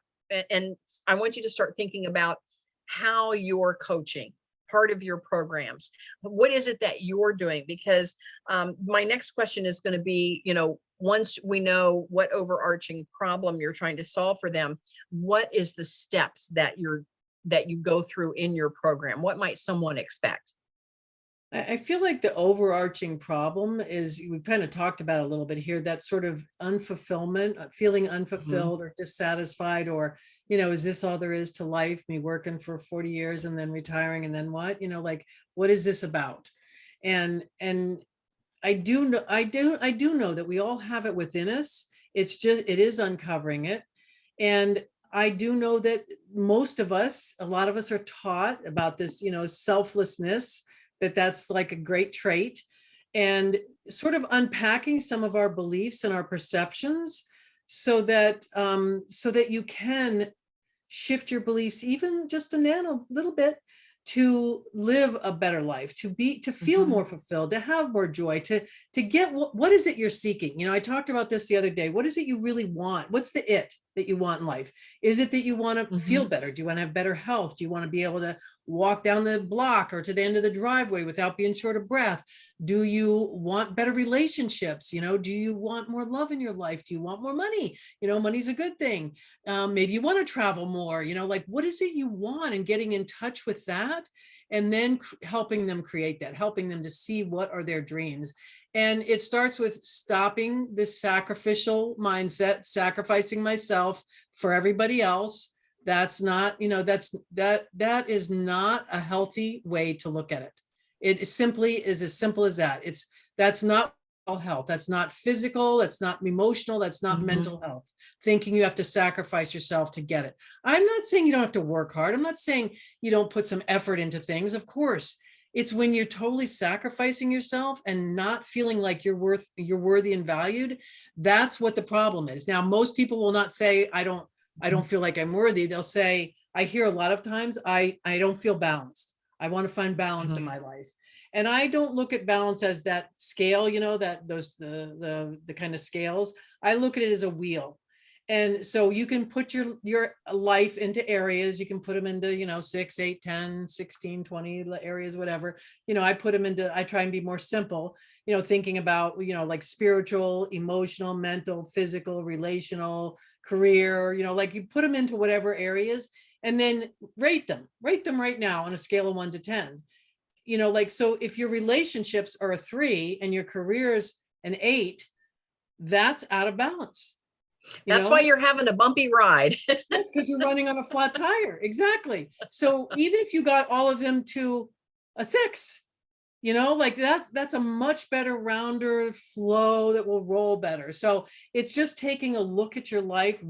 And I want you to start thinking about how you're coaching, part of your programs. What is it that you're doing? Because my next question is going to be, once we know what overarching problem you're trying to solve for them, what is the steps that you go through in your program? What might someone expect? I feel like the overarching problem is, we kind of talked about a little bit here, that sort of unfulfillment, feeling unfulfilled or dissatisfied, or, is this all there is to life? Me working for 40 years and then retiring and then what? Like, what is this about? And I do know that we all have it within us. It is uncovering it. And I do know that a lot of us are taught about this, selflessness, that's like a great trait, and sort of unpacking some of our beliefs and our perceptions so that you can shift your beliefs even just a little bit, to live a better life, to feel more fulfilled, to have more joy, to get what is it you're seeking? I talked about this the other day. What is it you really want? What's the it that you want in life? Is it that you want to feel better? Do you want to have better health? Do you want to be able to walk down the block or to the end of the driveway without being short of breath? Do you want better relationships? Do you want more love in your life? Do you want more money? Money's a good thing. Maybe you want to travel more, like, what is it you want, and getting in touch with that, and then helping them create that, helping them to see what are their dreams. And it starts with stopping this sacrificial mindset, sacrificing myself for everybody else. That's not, that is not a healthy way to look at it. It simply is as simple as that. That's not health. That's not physical. That's not emotional. That's not mental health. Thinking you have to sacrifice yourself to get it. I'm not saying you don't have to work hard. I'm not saying you don't put some effort into things. Of course, it's when you're totally sacrificing yourself and not feeling like you're worthy and valued. That's what the problem is. Now, most people will not say, I don't feel like I'm worthy. They'll say, I hear a lot of times, I don't feel balanced. I want to find balance in my life. And I don't look at balance as that scale, the kind of scales. I look at it as a wheel. And so you can put your life into areas. You can put them into, 6, 8, 10, 16, 20 areas, whatever. I put them into, I try and be more simple, thinking about, like spiritual, emotional, mental, physical, relational, career, like you put them into whatever areas, and then rate them right now on a scale of 1 to 10. So if your relationships are a 3 and your career's an 8, that's out of balance. That's why you're having a bumpy ride. Yes, because you're running on a flat tire. Exactly. So even if you got all of them to a 6, like that's a much better rounder flow that will roll better. So it's just taking a look at your life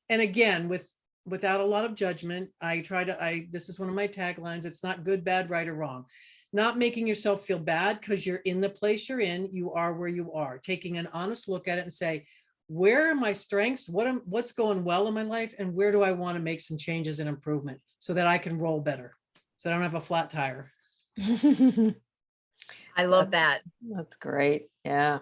and again, with without a lot of judgment. This is one of my taglines. It's not good, bad, right, or wrong. Not making yourself feel bad because you're in the place you're in. You are where you are. Taking an honest look at it and say, where are my strengths? What's going well in my life? And where do I want to make some changes and improvement so that I can roll better? So I don't have a flat tire. I love that. That's great. Yeah.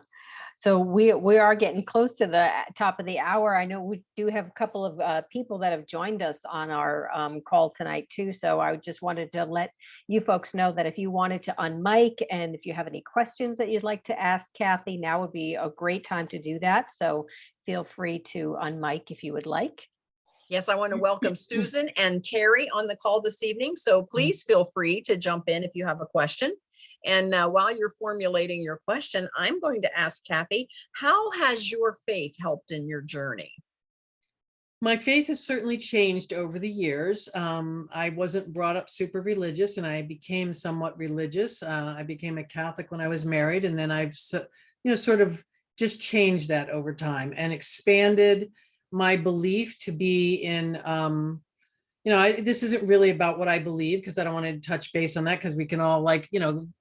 So we are getting close to the top of the hour. I know we do have a couple of people that have joined us on our call tonight too. So I just wanted to let you folks know that if you wanted to unmic and if you have any questions that you'd like to ask Kathy, now would be a great time to do that. So feel free to unmic if you would like. Yes, I want to welcome Susan and Terry on the call this evening. So please feel free to jump in if you have a question. And while you're formulating your question, I'm going to ask Kathy, how has your faith helped in your journey? My faith has certainly changed over the years. I wasn't brought up super religious, and I became somewhat religious. I became a Catholic when I was married, and then I've sort of just changed that over time and expanded my belief to be in this isn't really about what I believe, because I don't want to touch base on that, because we can all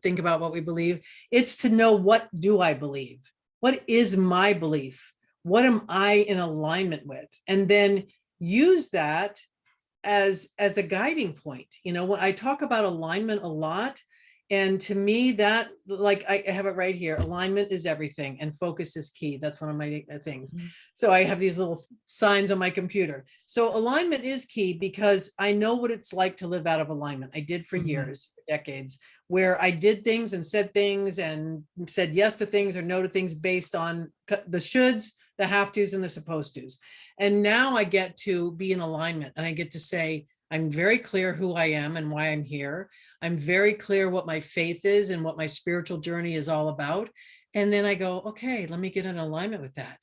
think about what we believe. It's to know, what do I believe? What is my belief? What am I in alignment with? And then use that as a guiding point. When I talk about alignment a lot, and to me that, like, I have it right here, alignment is everything and focus is key. That's one of my things. So I have these little signs on my computer. So alignment is key because I know what it's like to live out of alignment. I did for years, for decades, where I did things and said yes to things or no to things based on the shoulds, the have tos, and the supposed tos. And now I get to be in alignment, and I get to say, I'm very clear who I am and why I'm here. I'm very clear what my faith is and what my spiritual journey is all about. And then I go, okay, let me get in alignment with that.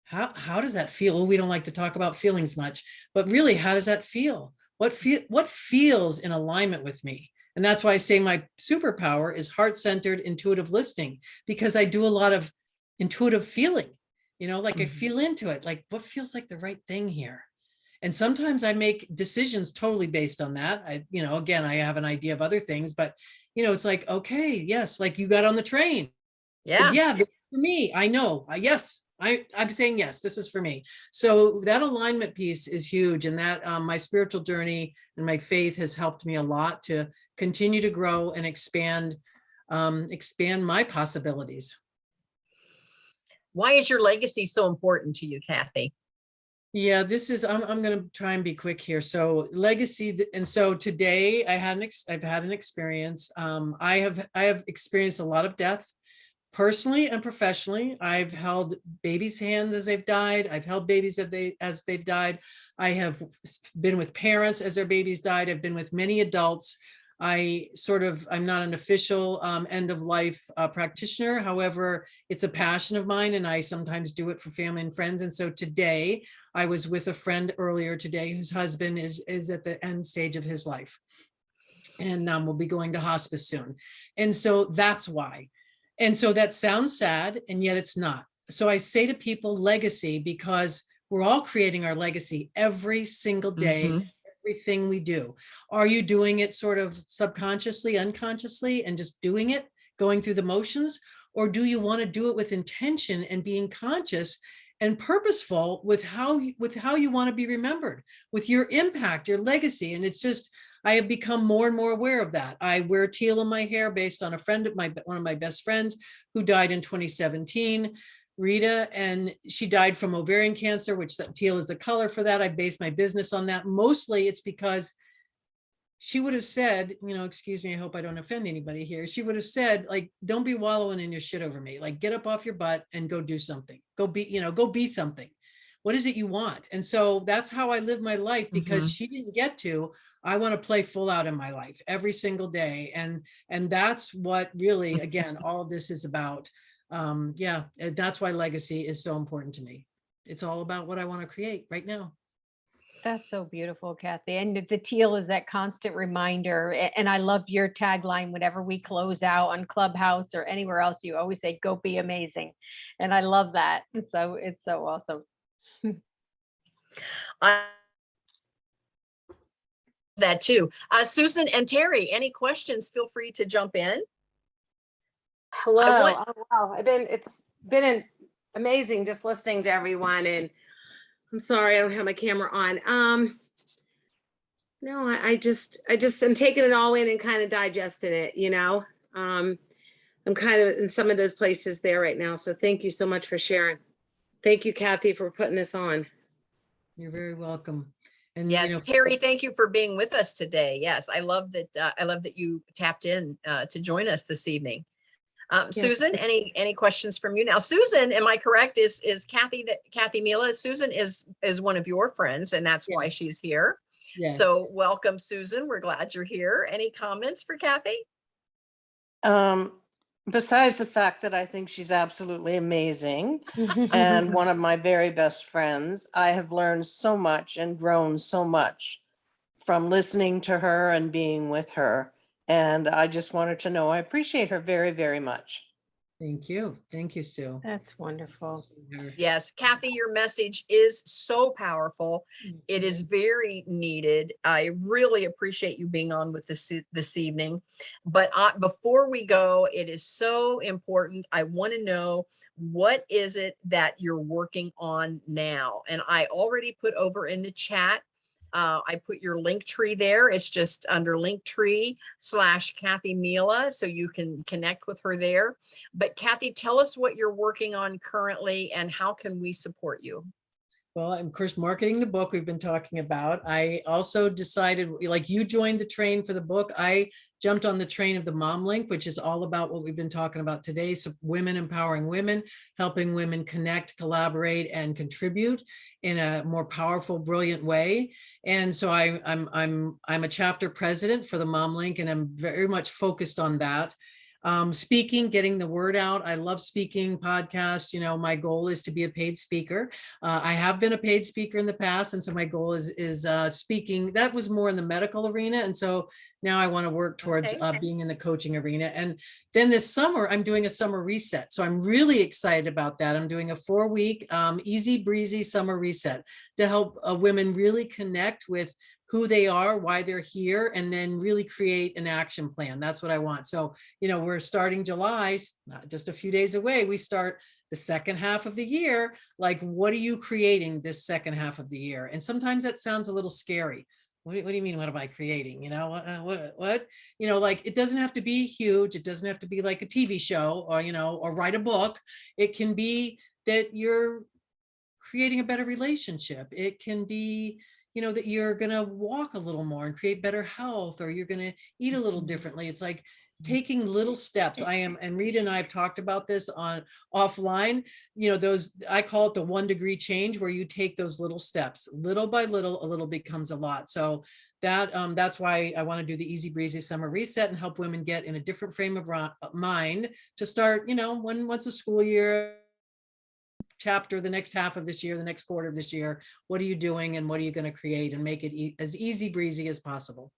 How does that feel? We don't like to talk about feelings much, but really, how does that feel? What feels in alignment with me? And that's why I say my superpower is heart-centered intuitive listening, because I do a lot of intuitive feeling, I feel into it, like what feels like the right thing here. And sometimes I make decisions totally based on that. Again, I have an idea of other things, but it's like, okay, yes, like you got on the train. Yeah, this is for me. I know. Yes, I'm saying yes, this is for me. So that alignment piece is huge, and that my spiritual journey and my faith has helped me a lot to continue to grow and expand my possibilities. Why is your legacy so important to you, Kathy? Yeah, I'm going to try and be quick here. So legacy. And so today I've had an experience. I have experienced a lot of death, personally and professionally. I've held babies' hands as they've died. I've held babies as they've died. I have been with parents as their babies died. I've been with many adults. I'm not an official end of life practitioner. However, it's a passion of mine, and I sometimes do it for family and friends. And so today I was with a friend earlier today whose husband is at the end stage of his life, and we'll be going to hospice soon. And so that's why. And so that sounds sad, and yet it's not. So I say to people, legacy, because we're all creating our legacy every single day. Everything we do. Are you doing it sort of subconsciously, unconsciously, and just doing it, going through the motions? Or do you want to do it with intention and being conscious and purposeful with how you want to be remembered, with your impact, your legacy? And it's just, I have become more and more aware of that. I wear teal in my hair based on one of my best friends who died in 2017. Rita, and she died from ovarian cancer, which that teal is the color for that. I based my business on that. Mostly it's because she would have said, excuse me, I hope I don't offend anybody here. She would have said, like, don't be wallowing in your shit over me. Like, get up off your butt and go do something. Go be something. What is it you want? And so that's how I live my life, because she didn't get to. I want to play full out in my life every single day. And that's what really, again, all of this is about. That's why legacy is so important to me. It's all about what I want to create right now. That's so beautiful, Kathy. And the teal is that constant reminder. And I love your tagline whenever we close out on Clubhouse or anywhere else. You always say, go be amazing. And I love that. It's so awesome. I that too. Susan and Terry, any questions? Feel free to jump in. Hello. want- Oh, wow. It's been amazing just listening to everyone. And I'm sorry, I don't have my camera on. No, I just am taking it all in and kind of digesting it, you know. I'm kind of in some of those places there right now. So thank you so much for sharing. Thank you, Kathy, for putting this on. You're very welcome. And Yes, Terry, thank you for being with us today. Yes, I love that. I love that you tapped in to join us this evening. Susan, any questions from you now? Susan, am I correct? Is Kathy Mela? Susan is one of your friends, and that's why she's here. yes. So welcome, Susan. We're glad you're here. Any comments for Kathy? Besides the fact that I think she's absolutely amazing and one of my very best friends, I have learned so much and grown so much from listening to her and being with her. And I just wanted to know I appreciate her very, very much. Thank you. Thank you, Sue. That's wonderful. Yes, Kathy, your message is so powerful. It is very needed. I really appreciate you being on with this evening. But before we go, it is so important. I want to know, what is it that you're working on now? And I already put over in the chat. I put your link tree there. It's just under Linktree/Kathy Mela, so you can connect with her there. But Kathy, tell us what you're working on currently and how can we support you? Well, of course, marketing the book we've been talking about. I also decided, like you joined the train for the book, I jumped on the train of the Mom Link, which is all about what we've been talking about today. So women empowering women, helping women connect, collaborate, and contribute in a more powerful, brilliant way. And so I'm a chapter president for the Mom Link, and I'm very much focused on that. Speaking, getting the word out. I love speaking, podcasts. You know, my goal is to be a paid speaker. I have been a paid speaker in the past. And so my goal is speaking. That was more in the medical arena. And so now I want to work towards being in the coaching arena. And then this summer, I'm doing a summer reset. So I'm really excited about that. I'm doing a 4-week easy breezy summer reset to help women really connect with who they are, why they're here, and then really create an action plan. That's what I want. So, you know, we're starting July, not just a few days away. We start the second half of the year. Like, what are you creating this second half of the year? And sometimes that sounds a little scary. What do you mean? What am I creating? You know, what, you know, like, it doesn't have to be huge. It doesn't have to be like a TV show or, you know, or write a book. It can be that you're creating a better relationship. It can be, you know, that you're going to walk a little more and create better health, or you're going to eat a little differently. It's like taking little steps. And Rita and I have talked about this on offline, you know, those, I call it the 1 degree change, where you take those little steps, little by little, a little becomes a lot. So that's why I want to do the easy breezy summer reset and help women get in a different frame of mind to start, you know, once a school year chapter, the next half of this year, the next quarter of this year, what are you doing and what are you going to create, and make it as easy breezy as possible.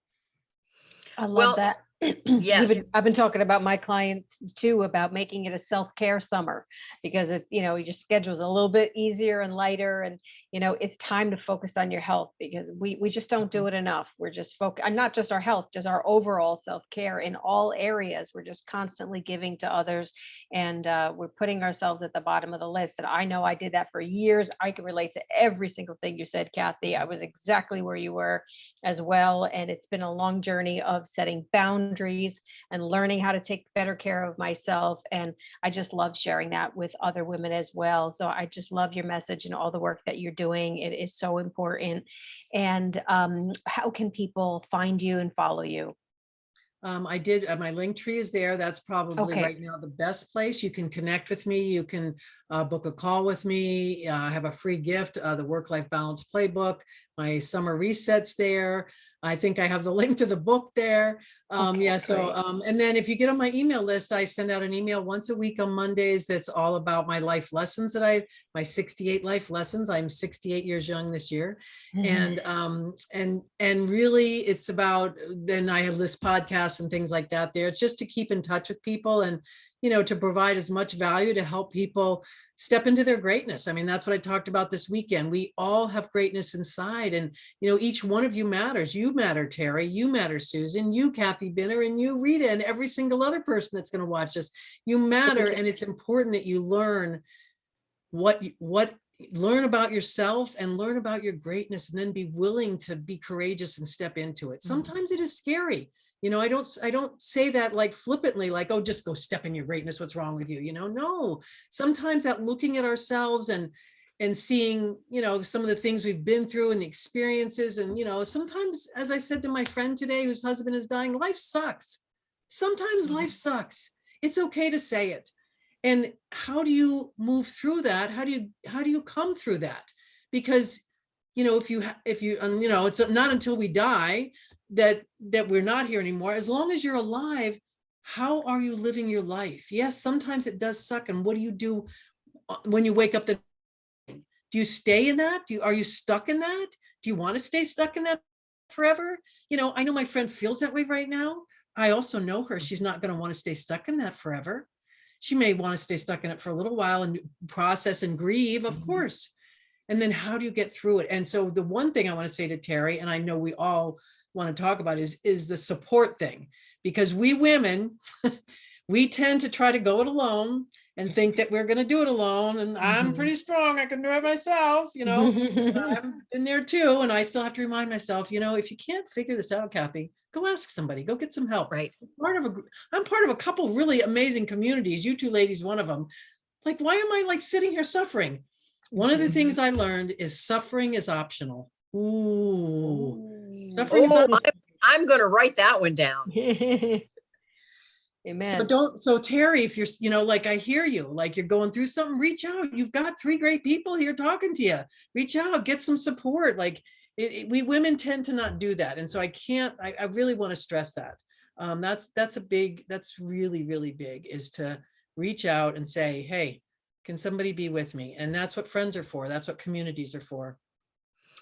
I love that. Yes. I've been talking about my clients too, about making it a self-care summer, because it, you know, your schedule's a little bit easier and lighter, and you know, it's time to focus on your health, because we just don't do it enough. We're just focused, and not just our health, just our overall self-care in all areas. We're just constantly giving to others, and we're putting ourselves at the bottom of the list. And I know I did that for years. I can relate to every single thing you said, Kathy. I was exactly where you were as well. And it's been a long journey of setting boundaries and learning how to take better care of myself. And I just love sharing that with other women as well. So I just love your message and all the work that you're doing. It is so important. And how can people find you and follow you? I did, my link tree is there. That's probably right now the best place. You can connect with me. You can book a call with me. I have a free gift, the Work-Life Balance Playbook. My summer resets there. I think I have the link to the book there. Yeah, Okay, so, great. and then if you get on my email list, I send out an email once a week on Mondays that's all about my life lessons my 68 life lessons. I'm 68 years young this year. And really it's about, then I have this podcast and things like that there. It's just to keep in touch with people and, to provide as much value to help people step into their greatness. I mean, that's what I talked about this weekend. We all have greatness inside, and each one of you matters. You matter, Terry. You matter, Susan. You, Kathy Binner, and you, Rita, and every single other person that's going to watch this. You matter, and it's important that you learn learn about yourself and learn about your greatness, and then be willing to be courageous and step into it. Sometimes it is scary. I don't say that like flippantly, like, oh, just go step in your greatness. What's wrong with you? No, sometimes that looking at ourselves and seeing, some of the things we've been through and the experiences. And, sometimes, as I said to my friend today, whose husband is dying, life sucks. Sometimes life sucks. It's okay to say it. And how do you move through that? How do you come through that? Because, if you, it's not until we die that we're not here anymore. As long as you're alive, how are you living your life? Yes, sometimes it does suck. And what do you do when you wake up do you stay in that? Are you stuck in that? Do you want to stay stuck in that forever? I know my friend feels that way right now. I also know her. She's not going to want to stay stuck in that forever. She may want to stay stuck in it for a little while and process and grieve, of course. And then how do you get through it? And so the one thing I want to say to Terry, and I know we all want to talk about, is the support thing. Because we women, we tend to try to go it alone and think that we're going to do it alone. And I'm pretty strong. I can do it myself. I've been there too. And I still have to remind myself, if you can't figure this out, Kathy, go ask somebody, go get some help. Right. I'm part of a couple really amazing communities. You two ladies, one of them. Like, why am I like sitting here suffering? One of the things I learned is suffering is optional. Suffering is optional. I'm going to write that one down. Amen. So Terry, if you're, like, I hear you, like you're going through something, reach out. You've got 3 great people here talking to you. Reach out, get some support. Like we women tend to not do that. And so I really want to stress that. That's really, really big, is to reach out and say, hey, can somebody be with me? And that's what friends are for. That's what communities are for.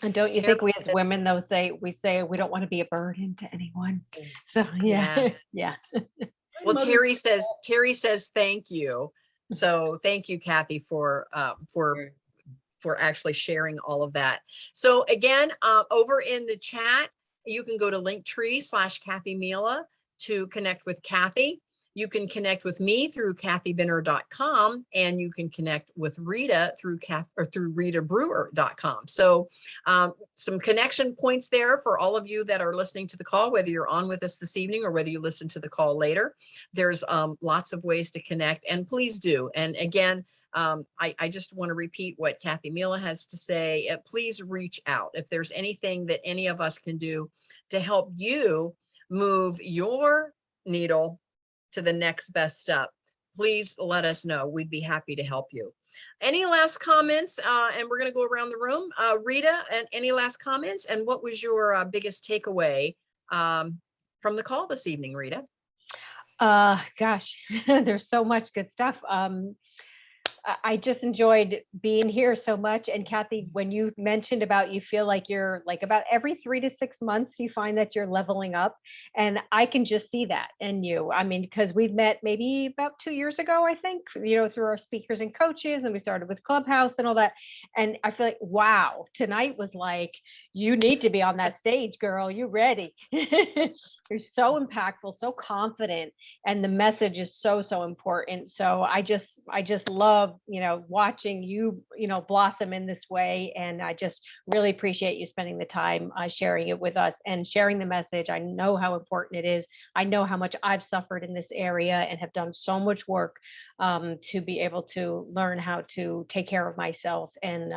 And don't you think we as women, though, we say we don't want to be a burden to anyone. So yeah. Well, Terry says thank you. So thank you, Kathy, for actually sharing all of that. So again, over in the chat, you can go to Linktree/Kathy Mela to connect with Kathy. You can connect with me through kathybinner.com, and you can connect with Rita through ritabrewer.com. So some connection points there for all of you that are listening to the call, whether you're on with us this evening or whether you listen to the call later. There's lots of ways to connect, and please do. And again, I just want to repeat what Kathy Mela has to say. Please reach out if there's anything that any of us can do to help you move your needle to the next best step. Please let us know. We'd be happy to help you. Any last comments? And we're going to go around the room. Rita, and any last comments? And what was your biggest takeaway from the call this evening, Rita? Gosh, there's so much good stuff. I just enjoyed being here so much. And Kathy, when you mentioned about you feel like you're like about every 3 to 6 months, you find that you're leveling up. And I can just see that in you. I mean, because we've met maybe about 2 years ago, I think, through our speakers and coaches, and we started with Clubhouse and all that. And I feel like, wow, tonight was like, you need to be on that stage, girl. You ready? You're so impactful, so confident, and the message is so, so important. So I just love, watching you, blossom in this way. And I just really appreciate you spending the time sharing it with us and sharing the message. I know how important it is. I know how much I've suffered in this area and have done so much work to be able to learn how to take care of myself. And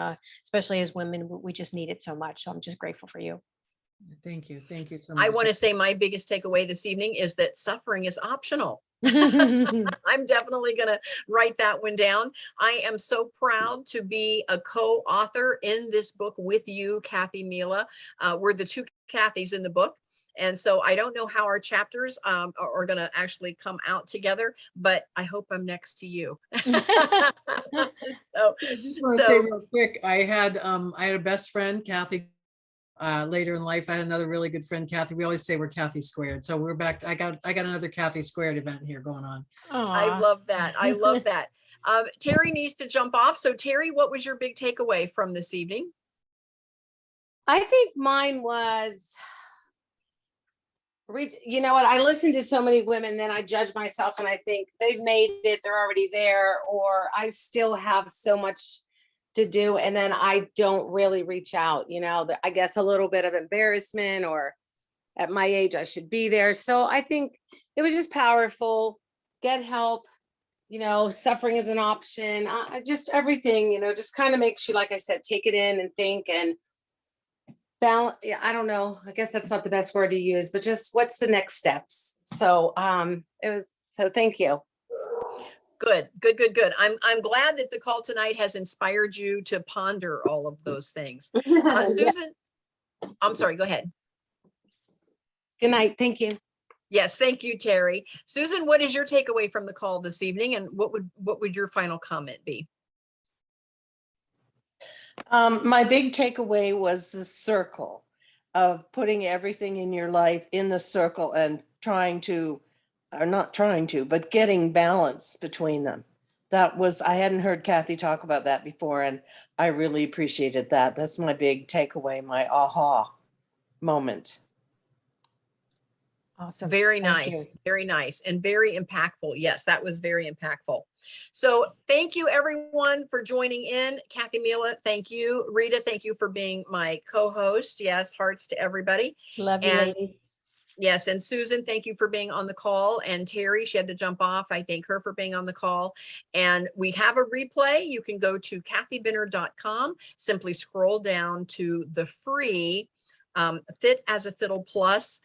especially as women, we just need it so much. So I'm just grateful for you. Thank you. Thank you so much. I want to say my biggest takeaway this evening is that suffering is optional. I'm definitely going to write that one down. I am so proud to be a co-author in this book with you, Kathy Mela. We're the 2 Kathys in the book. And so I don't know how our chapters are going to actually come out together, but I hope I'm next to you. So, I just want to say real quick, I had a best friend, Kathy. Later in life, I had another really good friend, Kathy. We always say we're Kathy squared. So we're back. I got another Kathy squared event here going on. I love that. I love that. Terry needs to jump off. So Terry, what was your big takeaway from this evening? I think mine was, you know what, I listen to so many women, then I judge myself and I think they've made it, they're already there, or I still have so much to do. And then I don't really reach out, you know, I guess a little bit of embarrassment, or at my age, I should be there. So I think it was just powerful. Get help, you know, suffering is an option. Just everything, you know, just kind of makes you, like I said, take it in and think and balance. Yeah, I don't know. I guess that's not the best word to use, but just what's the next steps? So so thank you. Good, good, good, good. I'm glad that the call tonight has inspired you to ponder all of those things. Susan, I'm sorry, go ahead. Good night. Thank you. Yes, thank you, Terry. Susan, what is your takeaway from the call this evening, and what would your final comment be? My big takeaway was the circle of putting everything in your life in the circle and trying to, or not trying to, but getting balance between them. That was, I hadn't heard Kathy talk about that before, and I really appreciated that. That's my big takeaway, my aha moment. Awesome. Very Thank nice, you. very nice, and very impactful. Yes, that was very impactful. So thank you everyone for joining in. Kathy, Mela, thank you. Rita, thank you for being my co-host. Yes, hearts to everybody. Love you, And ladies. yes, and Susan, thank you for being on the call. And Terry, she had to jump off. I thank her for being on the call. And we have a replay. You can go to kathybinner.com, simply scroll down to the free Fit as a Fiddle Plus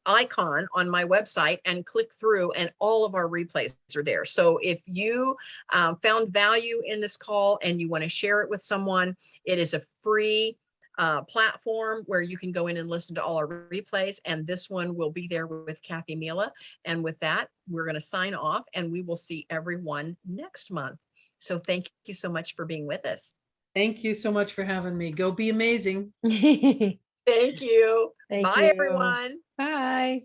icon on my website and click through, and all of our replays are there. So if you found value in this call and you want to share it with someone, it is a free platform where you can go in and listen to all our replays, and this one will be there with Kathy, Mela. And with that, we're going to sign off, and we will see everyone next month. So thank you so much for being with us. Thank you so much for having me. Go be amazing. Thank you. Thank Bye, you. everyone. Bye.